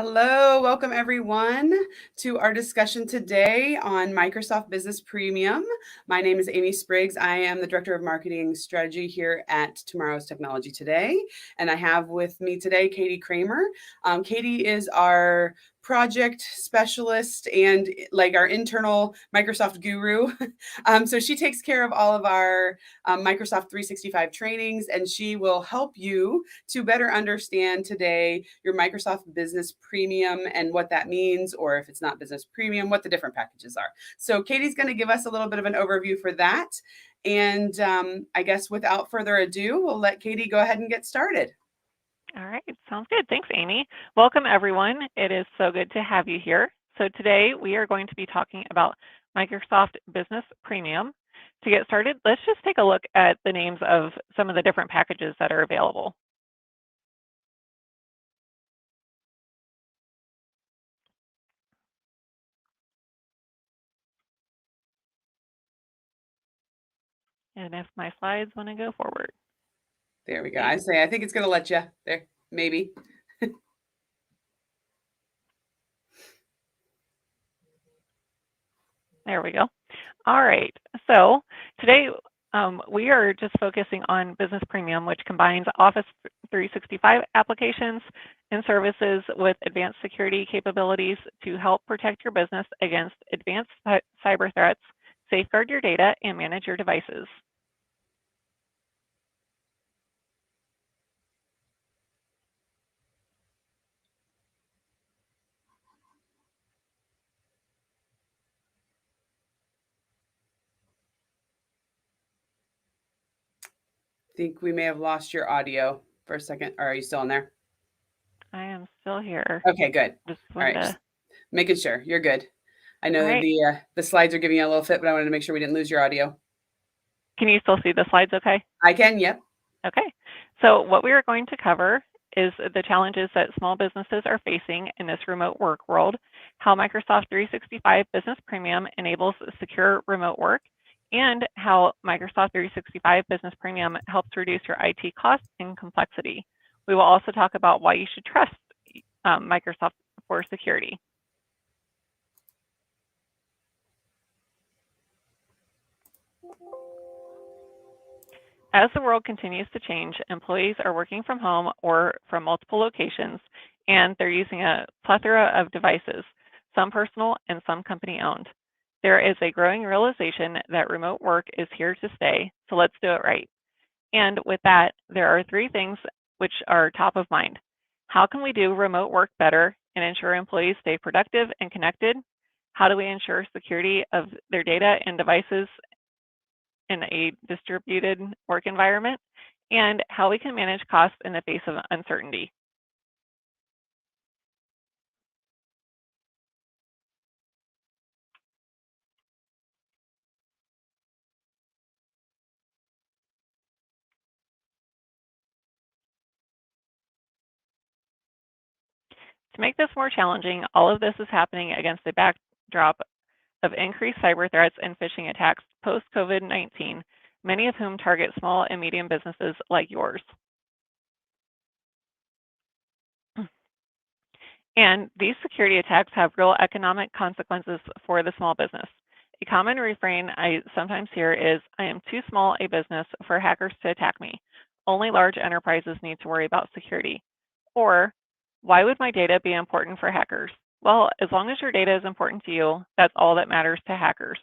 Hello, welcome everyone to our discussion today on Microsoft Business Premium. My name is Amy Spriggs. I am the Director of Marketing Strategy here at Tomorrow's Technology Today. And I have with me today Katie Kramer. Katie is our project specialist and like our internal Microsoft guru. So she takes care of all of our Microsoft 365 trainings, and she will help you to better understand today your Microsoft Business Premium and what that means, or if it's not Business Premium, what the different packages are. So Katie's going to give us a little bit of an overview for that. And I guess without further ado, we'll let Katie go ahead and get started. All right, sounds good. Thanks, Amy. Welcome, everyone. It is so good to have you here. So today we are going to be talking about Microsoft Business Premium. To get started, let's just take a look at the names of some of the different packages that are available. And if my slides want to go forward. There we go. I think it's going to let you there, maybe. There we go. All right, so today we are just focusing on Business Premium, which combines Office 365 applications and services with advanced security capabilities to help protect your business against advanced cyber threats, safeguard your data, and manage your devices. I think we may have lost your audio for a second. Or are you still in there? I am still here. Okay, good. All right, just making sure you're good. I know right. the slides are giving you a little fit, but I wanted to make sure we didn't lose your audio. Can you still see the slides okay? I can, yep. Okay, so what we are going to cover is the challenges that small businesses are facing in this remote work world, how Microsoft 365 Business Premium enables secure remote work, and how Microsoft 365 Business Premium helps reduce your IT costs and complexity. We will also talk about why you should trust Microsoft for security. As the world continues to change, employees are working from home or from multiple locations, and they're using a plethora of devices, some personal and some company-owned. There is a growing realization that remote work is here to stay, so let's do it right. And with that, there are three things which are top of mind. How can we do remote work better and ensure employees stay productive and connected? How do we ensure security of their data and devices in a distributed work environment, and how we can manage costs in the face of uncertainty. To make this more challenging, all of this is happening against a backdrop of increased cyber threats and phishing attacks post-COVID-19, many of whom target small and medium businesses like yours. And these security attacks have real economic consequences for the small business. A common refrain I sometimes hear is, I am too small a business for hackers to attack me. Only large enterprises need to worry about security. Or, why would my data be important for hackers? Well, as long as your data is important to you, that's all that matters to hackers.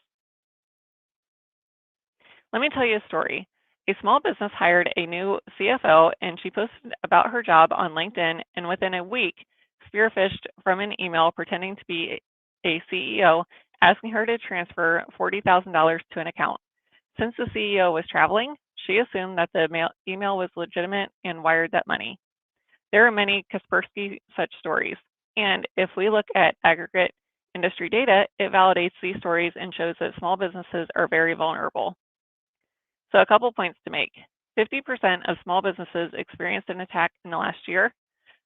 Let me tell you a story. A small business hired a new CFO, and she posted about her job on LinkedIn, and within a week, spearphished from an email pretending to be a CEO, asking her to transfer $40,000 to an account. Since the CEO was traveling, she assumed that the email was legitimate and wired that money. There are many Kaspersky such stories, and if we look at aggregate industry data, it validates these stories and shows that small businesses are very vulnerable. So a couple points to make. 50% of small businesses experienced an attack in the last year,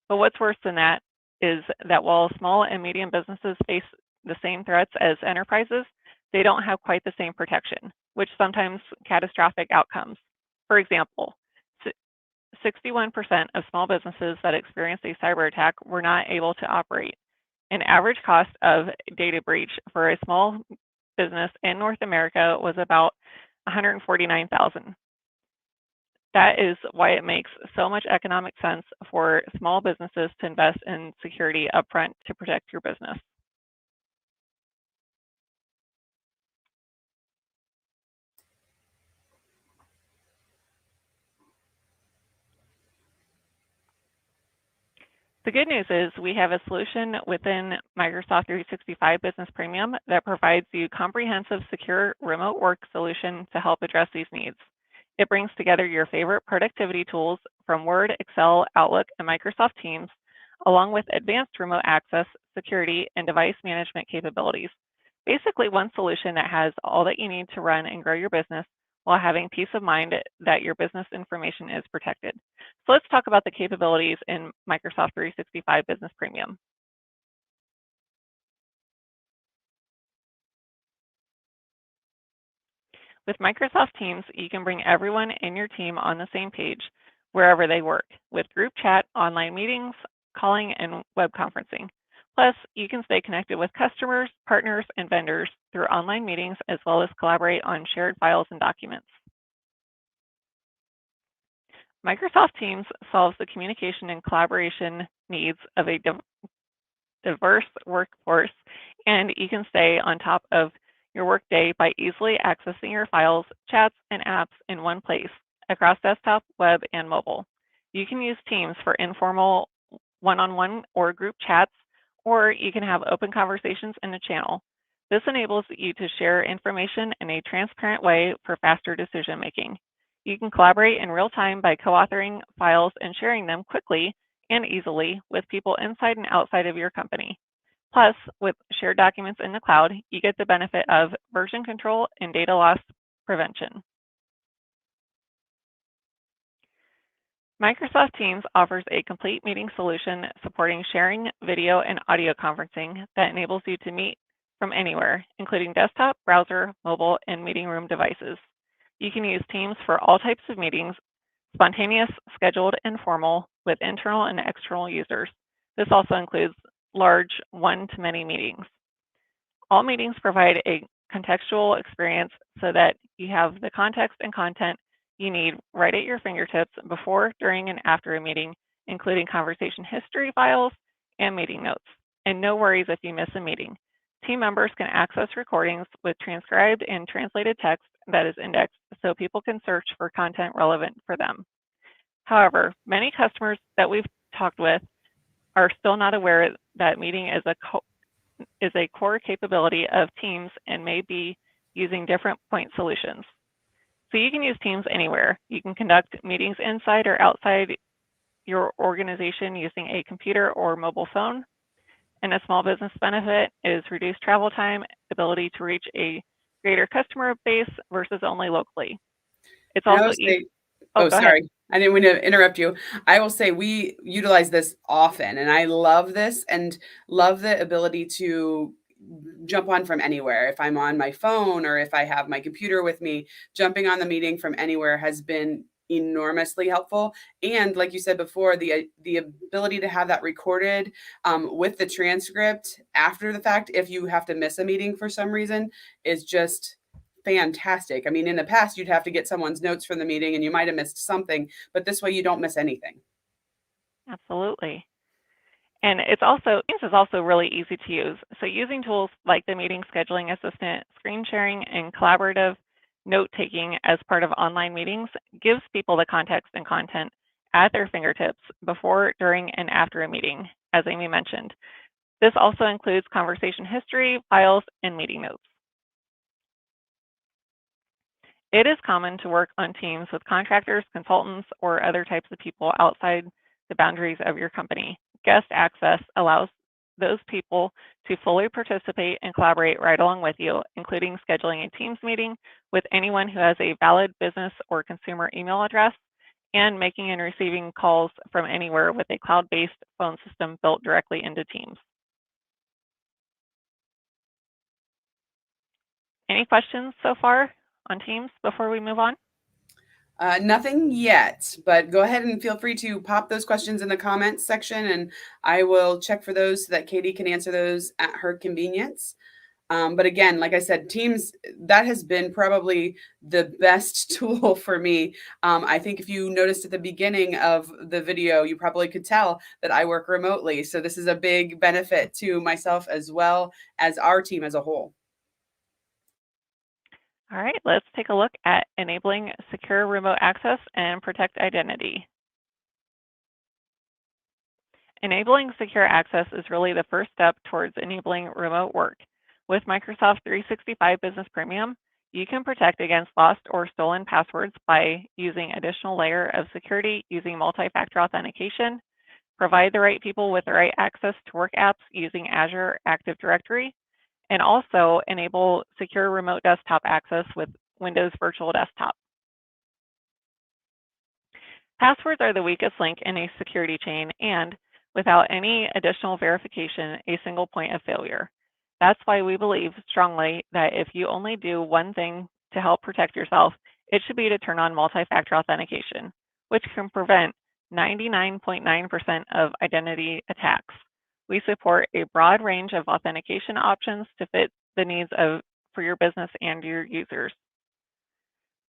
but what's worse than that is that while small and medium businesses face the same threats as enterprises, they don't have quite the same protection, which sometimes catastrophic outcomes. For example, 61% of small businesses that experienced a cyber attack were not able to operate. An average cost of data breach for a small business in North America was about $149,000. That is why it makes so much economic sense for small businesses to invest in security upfront to protect your business. The good news is we have a solution within Microsoft 365 Business Premium that provides you comprehensive, secure remote work solution to help address these needs. It brings together your favorite productivity tools from Word, Excel, Outlook, and Microsoft Teams, along with advanced remote access, security, and device management capabilities. Basically, one solution that has all that you need to run and grow your business while having peace of mind that your business information is protected. So let's talk about the capabilities in Microsoft 365 Business Premium. With Microsoft Teams, you can bring everyone in your team on the same page wherever they work, with group chat, online meetings, calling, and web conferencing. Plus, you can stay connected with customers, partners, and vendors through online meetings, as well as collaborate on shared files and documents. Microsoft Teams solves the communication and collaboration needs of a diverse workforce, and you can stay on top of your workday by easily accessing your files, chats, and apps in one place across desktop, web, and mobile. You can use Teams for informal one-on-one or group chats, or you can have open conversations in a channel. This enables you to share information in a transparent way for faster decision-making. You can collaborate in real time by co-authoring files and sharing them quickly and easily with people inside and outside of your company. Plus, with shared documents in the cloud, you get the benefit of version control and data loss prevention. Microsoft Teams offers a complete meeting solution supporting sharing, video, and audio conferencing that enables you to meet from anywhere, including desktop, browser, mobile, and meeting room devices. You can use Teams for all types of meetings, spontaneous, scheduled, and formal, with internal and external users. This also includes large one-to-many meetings. All meetings provide a contextual experience so that you have the context and content you need right at your fingertips before, during, and after a meeting, including conversation history files and meeting notes. And no worries if you miss a meeting. Team members can access recordings with transcribed and translated text that is indexed so people can search for content relevant for them. However, many customers that we've talked with are still not aware that meeting is a core capability of Teams and may be using different point solutions. So you can use Teams anywhere. You can conduct meetings inside or outside your organization using a computer or mobile phone. And a small business benefit is reduced travel time, ability to reach a greater customer base versus only locally. It's also easy. Oh, go sorry. ahead. I didn't mean to interrupt you. I will say we utilize this often, and I love this and love the ability to jump on from anywhere. If I'm on my phone or if I have my computer with me, jumping on the meeting from anywhere has been enormously helpful. And like you said before, the ability to have that recorded with the transcript after the fact, if you have to miss a meeting for some reason, is just fantastic. I mean, in the past, you'd have to get someone's notes from the meeting and you might have missed something, but this way you don't miss anything. Absolutely. And Teams is also really easy to use. So using tools like the meeting scheduling assistant, screen sharing, and collaborative note-taking as part of online meetings gives people the context and content at their fingertips before, during, and after a meeting, as Amy mentioned. This also includes conversation history, files, and meeting notes. It is common to work on teams with contractors, consultants, or other types of people outside the boundaries of your company. Guest access allows those people to fully participate and collaborate right along with you, including scheduling a Teams meeting with anyone who has a valid business or consumer email address, and making and receiving calls from anywhere with a cloud-based phone system built directly into Teams. Any questions so far on Teams before we move on? Nothing yet, but go ahead and feel free to pop those questions in the comments section, and I will check for those so that Katie can answer those at her convenience. But again, like I said, Teams, that has been probably the best tool for me. I think if you noticed at the beginning of the video, you probably could tell that I work remotely. So this is a big benefit to myself as well as our team as a whole. All right, let's take a look at enabling secure remote access and protect identity. Enabling secure access is really the first step towards enabling remote work. With Microsoft 365 Business Premium, you can protect against lost or stolen passwords by using additional layer of security using multi-factor authentication, provide the right people with the right access to work apps using Azure Active Directory, and also enable secure remote desktop access with Windows Virtual Desktop. Passwords are the weakest link in a security chain and, without any additional verification, a single point of failure. That's why we believe strongly that if you only do one thing to help protect yourself, it should be to turn on multi-factor authentication, which can prevent 99.9% of identity attacks. We support a broad range of authentication options to fit the needs for your business and your users.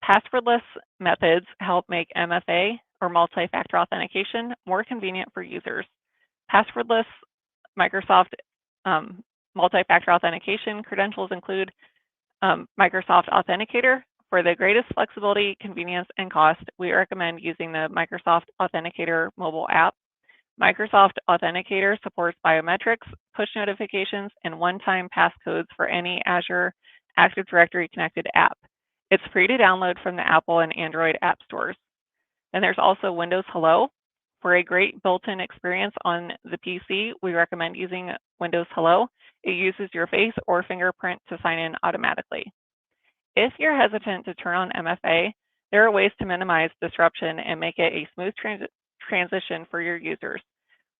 Passwordless methods help make MFA or multi-factor authentication more convenient for users. Passwordless Microsoft multi-factor authentication credentials include Microsoft Authenticator. For the greatest flexibility, convenience, and cost, we recommend using the Microsoft Authenticator mobile app. Microsoft Authenticator supports biometrics, push notifications, and one-time passcodes for any Azure Active Directory connected app. It's free to download from the Apple and Android app stores. And there's also Windows Hello. For a great built-in experience on the PC, we recommend using Windows Hello. It uses your face or fingerprint to sign in automatically. If you're hesitant to turn on MFA, there are ways to minimize disruption and make it a smooth transition for your users.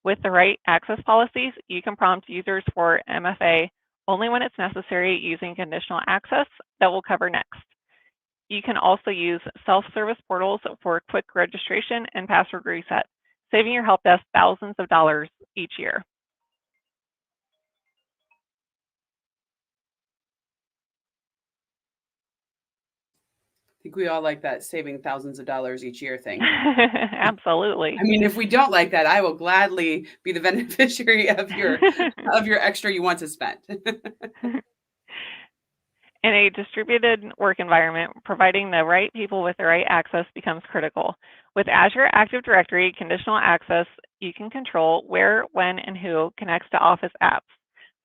With the right access policies, you can prompt users for MFA only when it's necessary using conditional access that we'll cover next. You can also use self-service portals for quick registration and password reset, saving your help desk thousands of dollars each year. I think we all like that saving thousands of dollars each year thing. Absolutely. I mean, if we don't like that, I will gladly be the beneficiary of your extra you want to spend. In a distributed work environment, providing the right people with the right access becomes critical. With Azure Active Directory conditional access, you can control where, when, and who connects to Office apps.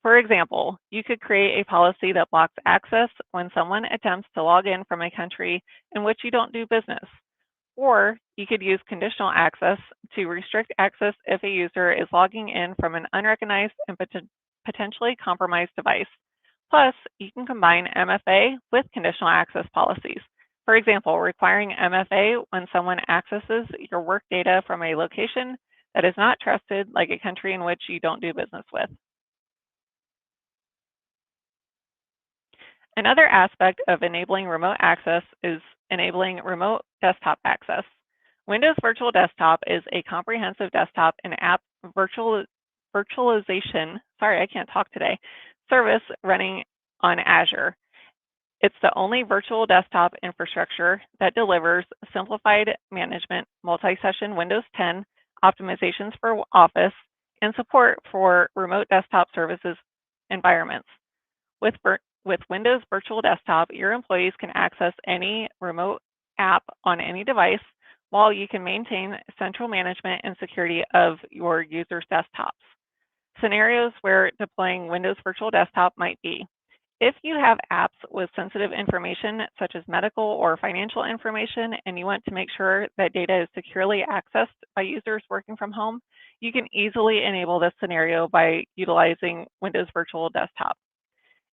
For example, you could create a policy that blocks access when someone attempts to log in from a country in which you don't do business. Or you could use conditional access to restrict access if a user is logging in from an unrecognized and potentially compromised device. Plus, you can combine MFA with conditional access policies. For example, requiring MFA when someone accesses your work data from a location that is not trusted, like a country in which you don't do business with. Another aspect of enabling remote access is enabling remote desktop access. Windows Virtual Desktop is a comprehensive desktop and app virtualization, service running on Azure. It's the only virtual desktop infrastructure that delivers simplified management, multi-session Windows 10, optimizations for Office, and support for remote desktop services environments. With Windows Virtual Desktop, your employees can access any remote app on any device, while you can maintain central management and security of your users' desktops. Scenarios where deploying Windows Virtual Desktop might be: if you have apps with sensitive information, such as medical or financial information, and you want to make sure that data is securely accessed by users working from home, you can easily enable this scenario by utilizing Windows Virtual Desktop.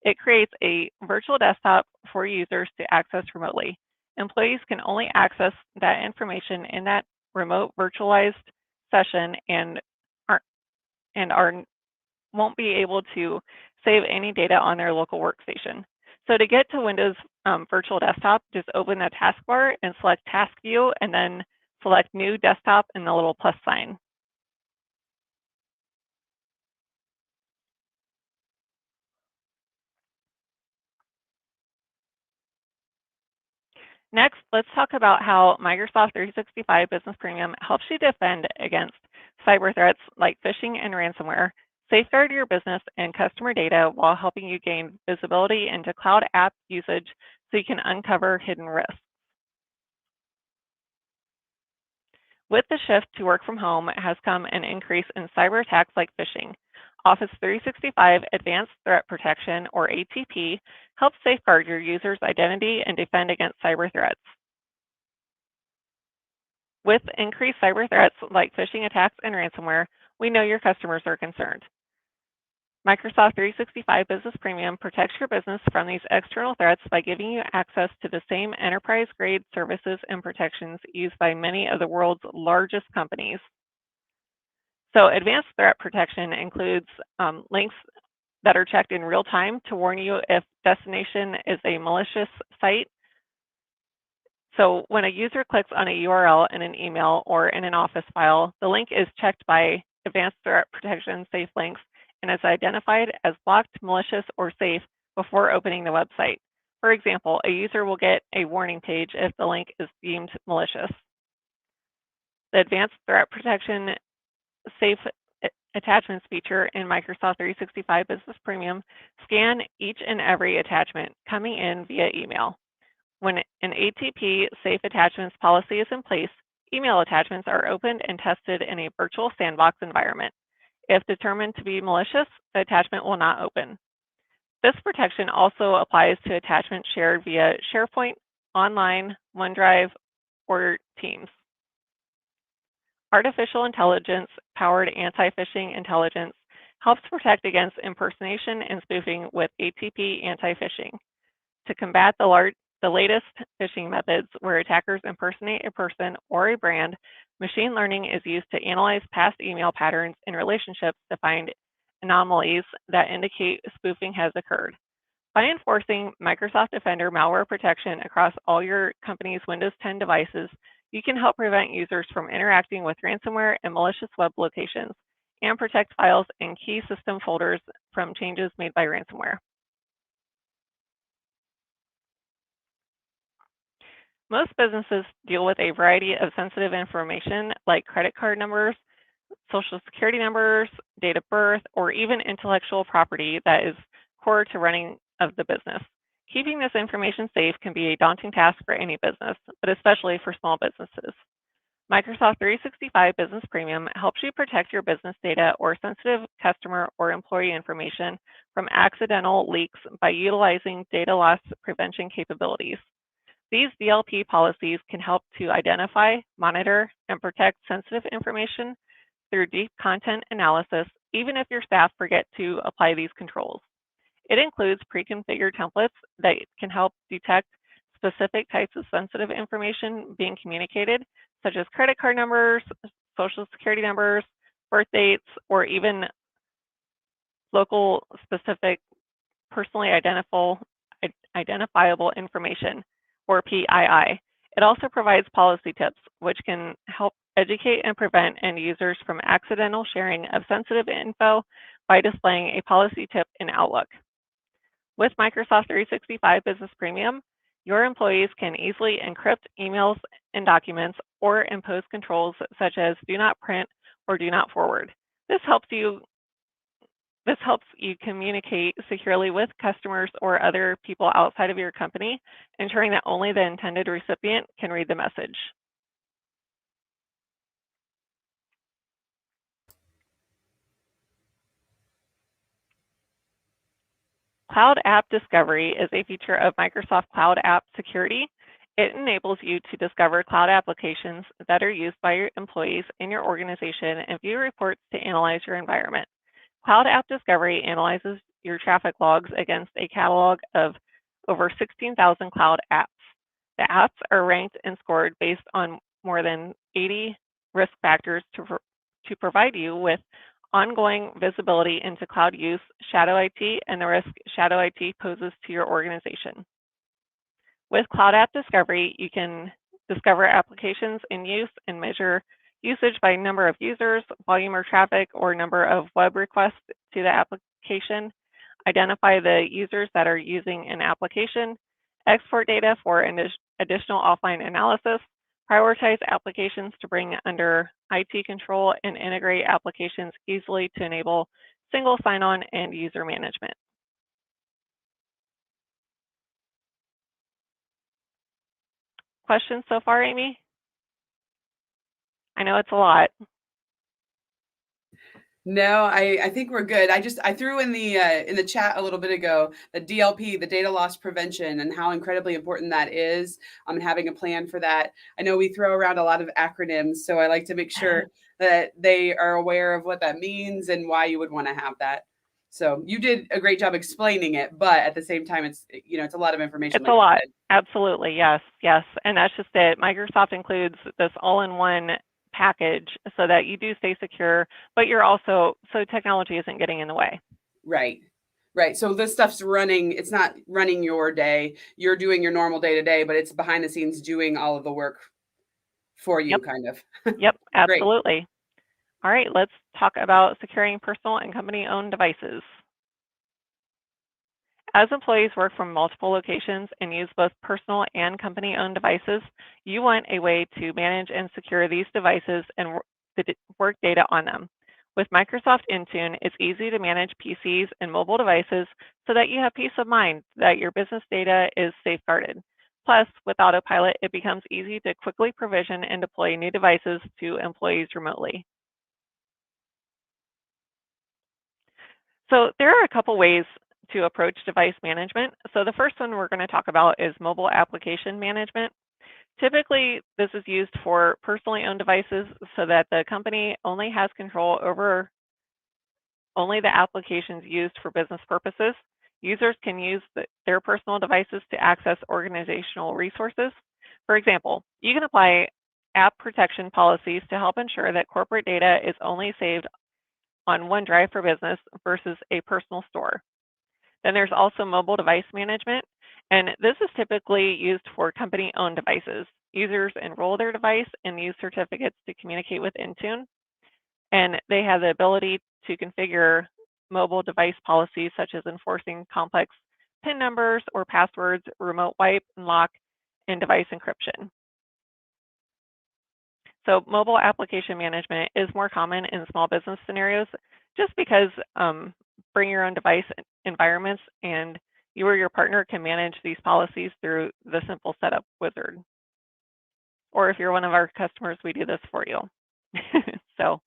It creates a virtual desktop for users to access remotely. Employees can only access that information in that remote virtualized session and won't be able to save any data on their local workstation. So to get to Windows virtual desktop, just open the taskbar and select Task View, and then select New Desktop and the little plus sign. Next, let's talk about how Microsoft 365 Business Premium helps you defend against cyber threats like phishing and ransomware, safeguard your business and customer data while helping you gain visibility into cloud app usage so you can uncover hidden risks. With the shift to work from home has come an increase in cyber attacks like phishing. Office 365 Advanced Threat Protection, or ATP, helps safeguard your user's identity and defend against cyber threats. With increased cyber threats like phishing attacks and ransomware, we know your customers are concerned. Microsoft 365 Business Premium protects your business from these external threats by giving you access to the same enterprise-grade services and protections used by many of the world's largest companies. So advanced threat protection includes links that are checked in real time to warn you if destination is a malicious site. So when a user clicks on a URL in an email or in an Office file, the link is checked by Advanced Threat Protection Safe Links and is identified as blocked, malicious, or safe before opening the website. For example, a user will get a warning page if the link is deemed malicious. The Advanced Threat Protection Safe Attachments feature in Microsoft 365 Business Premium scan each and every attachment coming in via email. When an ATP Safe Attachments policy is in place, email attachments are opened and tested in a virtual sandbox environment. If determined to be malicious, the attachment will not open. This protection also applies to attachments shared via SharePoint, Online, OneDrive, or Teams. Artificial intelligence-powered anti-phishing intelligence helps protect against impersonation and spoofing with ATP anti-phishing. To combat the latest phishing methods where attackers impersonate a person or a brand, machine learning is used to analyze past email patterns and relationships to find anomalies that indicate spoofing has occurred. By enforcing Microsoft Defender malware protection across all your company's Windows 10 devices, you can help prevent users from interacting with ransomware and malicious web locations, and protect files and key system folders from changes made by ransomware. Most businesses deal with a variety of sensitive information like credit card numbers, social security numbers, date of birth, or even intellectual property that is core to running of the business. Keeping this information safe can be a daunting task for any business, but especially for small businesses. Microsoft 365 Business Premium helps you protect your business data or sensitive customer or employee information from accidental leaks by utilizing data loss prevention capabilities. These DLP policies can help to identify, monitor, and protect sensitive information through deep content analysis, even if your staff forget to apply these controls. It includes pre-configured templates that can help detect specific types of sensitive information being communicated, such as credit card numbers, social security numbers, birth dates, or even local specific personally identifiable information, or PII. It also provides policy tips, which can help educate and prevent end users from accidental sharing of sensitive info by displaying a policy tip in Outlook. With Microsoft 365 Business Premium, your employees can easily encrypt emails and documents or impose controls such as do not print or do not forward. This helps you communicate securely with customers or other people outside of your company, ensuring that only the intended recipient can read the message. Cloud App Discovery is a feature of Microsoft Cloud App Security. It enables you to discover cloud applications that are used by your employees in your organization and view reports to analyze your environment. Cloud App Discovery analyzes your traffic logs against a catalog of over 16,000 cloud apps. The apps are ranked and scored based on more than 80 risk factors to provide you with ongoing visibility into cloud use, shadow IT, and the risk shadow IT poses to your organization. With Cloud App Discovery, you can discover applications in use and measure usage by number of users, volume or traffic, or number of web requests to the application. Identify the users that are using an application, export data for additional offline analysis, prioritize applications to bring under IT control, and integrate applications easily to enable single sign-on and user management. Questions so far, Amy? I know it's a lot. No, I think we're good. I threw in the chat a little bit ago the DLP, the data loss prevention, and how incredibly important that is. And having a plan for that. I know we throw around a lot of acronyms, so I like to make sure that they are aware of what that means and why you would want to have that. So you did a great job explaining it, but at the same time, it's it's a lot of information. It's a lot. Absolutely, yes, yes, and that's just it. Microsoft includes this all-in-one package so that you do stay secure, but you're also, so technology isn't getting in the way. Right. Right. So this stuff's running, it's not running your day. You're doing your normal day to day, but it's behind the scenes doing all of the work for you, kind of. Yep, Great. absolutely. All right, let's talk about securing personal and company-owned devices. As employees work from multiple locations and use both personal and company-owned devices, you want a way to manage and secure these devices and the work data on them. With Microsoft Intune, it's easy to manage PCs and mobile devices so that you have peace of mind that your business data is safeguarded. Plus, with Autopilot, it becomes easy to quickly provision and deploy new devices to employees remotely. So there are a couple ways to approach device management. So the first one we're going to talk about is mobile application management. Typically, this is used for personally owned devices so that the company only has control over only the applications used for business purposes. Users can use their personal devices to access organizational resources. For example, you can apply app protection policies to help ensure that corporate data is only saved on OneDrive for Business versus a personal store. Then there's also mobile device management, and this is typically used for company-owned devices. Users enroll their device and use certificates to communicate with Intune, and they have the ability to configure mobile device policies such as enforcing complex PIN numbers or passwords, remote wipe and lock, and device encryption. So mobile application management is more common in small business scenarios just because bring your own device environments and you or your partner can manage these policies through the simple setup wizard. Or if you're one of our customers, we do this for you. So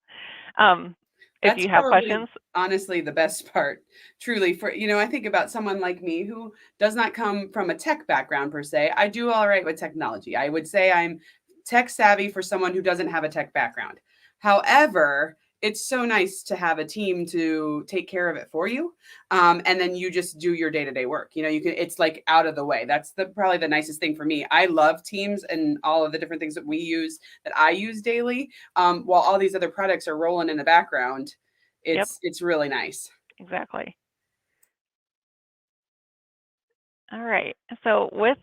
if you have questions. Honestly, the best part, truly, for, I think about someone like me who does not come from a tech background per se. I do all right with technology. I would say I'm tech savvy for someone who doesn't have a tech background. However, it's so nice to have a team to take care of it for you. And then you just do your day-to-day work. It's like out of the way. That's probably the nicest thing for me. I love Teams and all of the different things that we use, that I use daily. While all these other products are rolling in the background, it's really nice. Exactly. All right. So with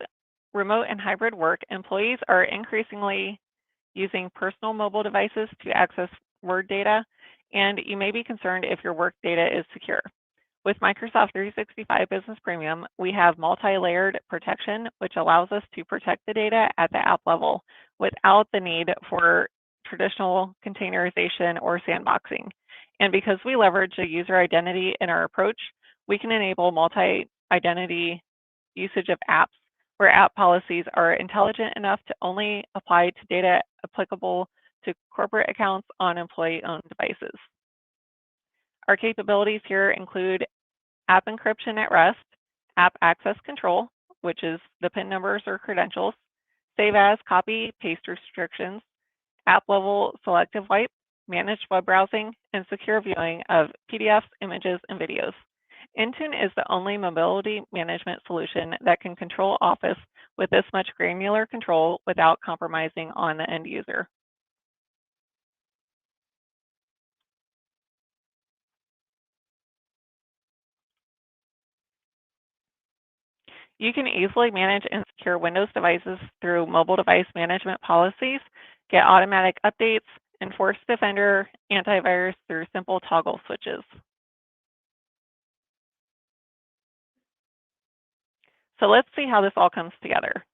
remote and hybrid work, employees are increasingly using personal mobile devices to access Word data, and you may be concerned if your work data is secure. With Microsoft 365 Business Premium, we have multi-layered protection, which allows us to protect the data at the app level without the need for traditional containerization or sandboxing. And because we leverage a user identity in our approach, we can enable multi-identity usage of apps where app policies are intelligent enough to only apply to data applicable to corporate accounts on employee-owned devices. Our capabilities here include app encryption at rest, app access control, which is the PIN numbers or credentials, save as, copy, paste restrictions, app level selective wipe, managed web browsing, and secure viewing of PDFs, images, and videos. Intune is the only mobility management solution that can control Office with this much granular control without compromising on the end user. You can easily manage and secure Windows devices through mobile device management policies, get automatic updates, enforce Defender antivirus through simple toggle switches. So let's see how this all comes together.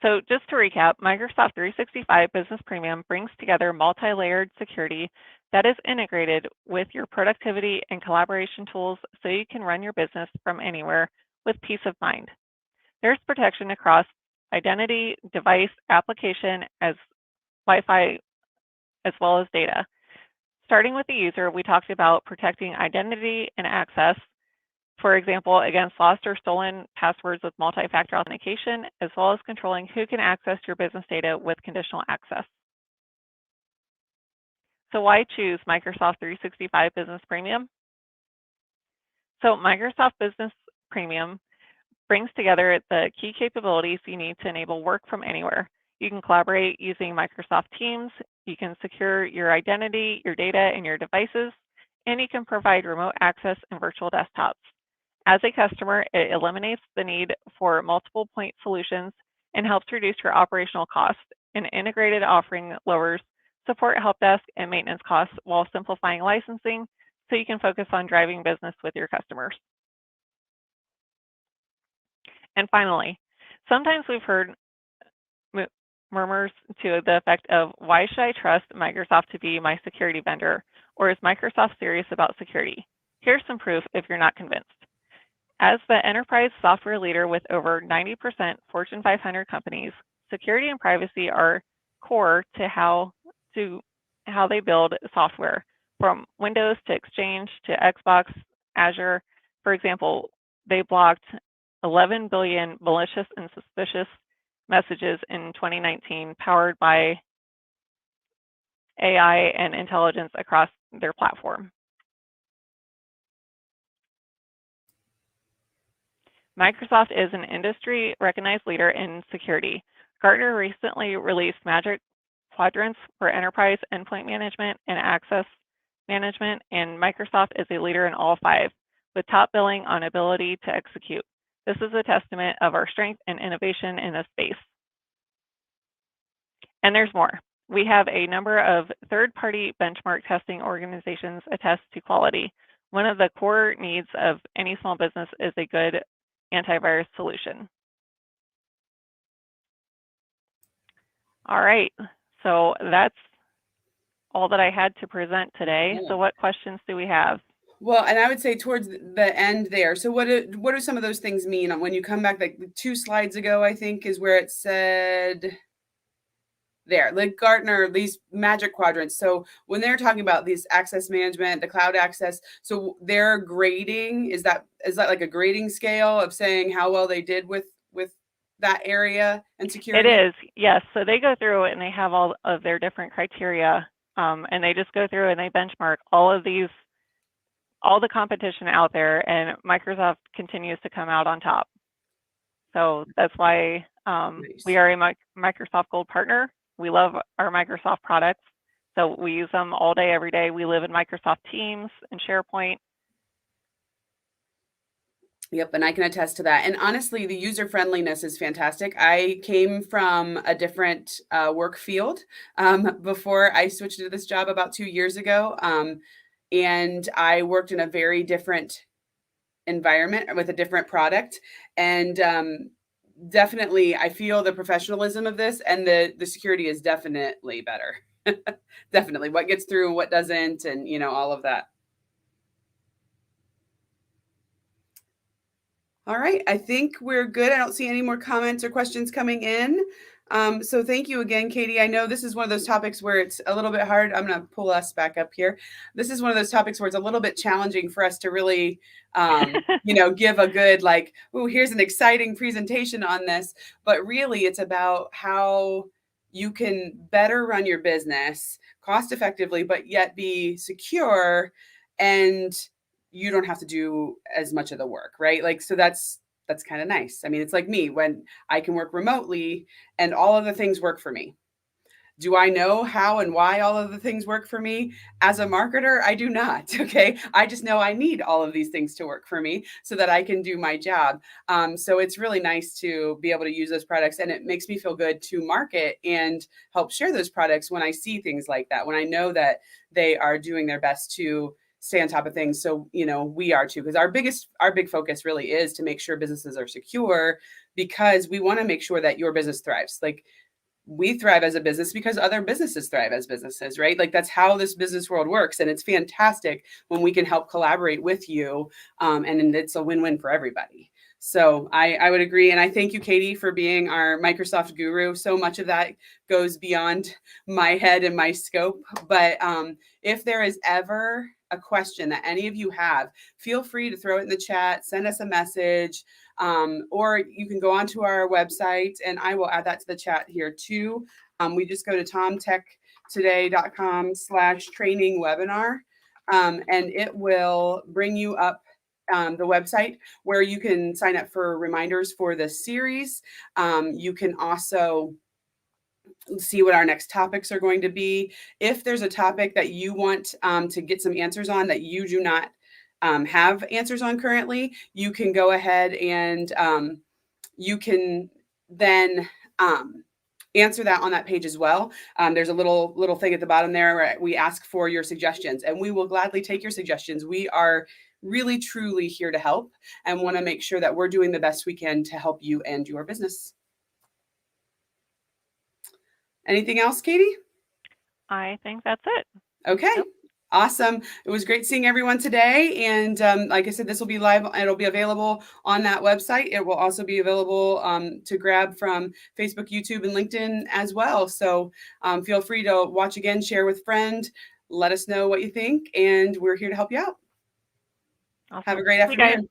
So just to recap, Microsoft 365 Business Premium brings together multi-layered security that is integrated with your productivity and collaboration tools so you can run your business from anywhere with peace of mind. There's protection across identity, device, application, as Wi-Fi, as well as data. Starting with the user, we talked about protecting identity and access, for example, against lost or stolen passwords with multi-factor authentication, as well as controlling who can access your business data with conditional access. So why choose Microsoft 365 Business Premium? So Microsoft Business Premium brings together the key capabilities you need to enable work from anywhere. You can collaborate using Microsoft Teams, you can secure your identity, your data, and your devices, and you can provide remote access and virtual desktops. As a customer, it eliminates the need for multiple point solutions and helps reduce your operational costs. An integrated offering lowers support, help desk, and maintenance costs while simplifying licensing so you can focus on driving business with your customers. And finally, sometimes we've heard murmurs to the effect of, why should I trust Microsoft to be my security vendor? Or is Microsoft serious about security? Here's some proof if you're not convinced. As the enterprise software leader with over 90% Fortune 500 companies, security and privacy are core to how they build software, from Windows to Exchange to Xbox, Azure. For example, they blocked 11 billion malicious and suspicious messages in 2019, powered by AI and intelligence across their platform. Microsoft is an industry-recognized leader in security. Gartner recently released Magic Quadrants for enterprise endpoint management and access management, and Microsoft is a leader in all 5, with top billing on ability to execute. This is a testament of our strength and innovation in this space. And there's more. We have a number of third-party benchmark testing organizations attest to quality. One of the core needs of any small business is a good antivirus solution. All right, so that's all that I had to present today. So what questions do we have? Well, and I would say towards the end there. So what do some of those things mean? When you come back, like 2 slides ago, I think is where it said there, like Gartner, these magic quadrants. So when they're talking about these access management, the cloud access, so their grading, is that like a grading scale of saying how well they did with that area and security? It is, yes. So they go through and they have all of their different criteria, and they just go through and they benchmark all of these, all the competition out there, and Microsoft continues to come out on top. So that's why Nice. we are a Microsoft Gold partner. We love our Microsoft products. So we use them all day, every day. We live in Microsoft Teams and SharePoint. Yep, and I can attest to that. And honestly, the user friendliness is fantastic. I came from a different work field before I switched to this job about 2 years ago. And I worked in a very different environment with a different product. And definitely, I feel the professionalism of this, and the security is definitely better. Definitely. What gets through, what doesn't, and all of that. All right, I think we're good. I don't see any more comments or questions coming in. So thank you again, Katie. I know this is one of those topics where it's a little bit hard. I'm going to pull us back up here. This is one of those topics where it's a little bit challenging for us to really, give a good, like, oh, here's an exciting presentation on this. But really, it's about how you can better run your business cost effectively, but yet be secure, and you don't have to do as much of the work, right? Like, so that's kind of nice. I mean, it's like me when I can work remotely and all of the things work for me. Do I know how and why all of the things work for me? As a marketer, I do not. Okay. I just know I need all of these things to work for me so that I can do my job. So it's really nice to be able to use those products, and it makes me feel good to market and help share those products when I see things like that, when I know that they are doing their best to stay on top of things. So, we are too, because our big focus really is to make sure businesses are secure, because we want to make sure that your business thrives. Like, we thrive as a business because other businesses thrive as businesses, right? Like, that's how this business world works. And it's fantastic when we can help collaborate with you. And it's a win-win for everybody. So I would agree. And I thank you, Katie, for being our Microsoft guru. So much of that goes beyond my head and my scope. But if there is ever a question that any of you have, feel free to throw it in the chat, send us a message. Or you can go onto our website, and I will add that to the chat here too. We just go to tomtechtoday.com/training webinar, and it will bring you up the website where you can sign up for reminders for this series. You can also see what our next topics are going to be. If there's a topic that you want to get some answers on that you do not have answers on currently, you can go ahead and you can then answer that on that page as well. There's a little thing at the bottom there where we ask for your suggestions, and we will gladly take your suggestions. We are really, truly here to help and want to make sure that we're doing the best we can to help you and your business. Anything else, Katie? I think that's it. Okay. Yep. Awesome. It was great seeing everyone today. And like I said, this will be live. It'll be available on that website. It will also be available to grab from Facebook, YouTube, and LinkedIn as well. So feel free to watch again, share with a friend, let us know what you think, and we're here to help you out. Awesome. Have a great Hey, guys. afternoon.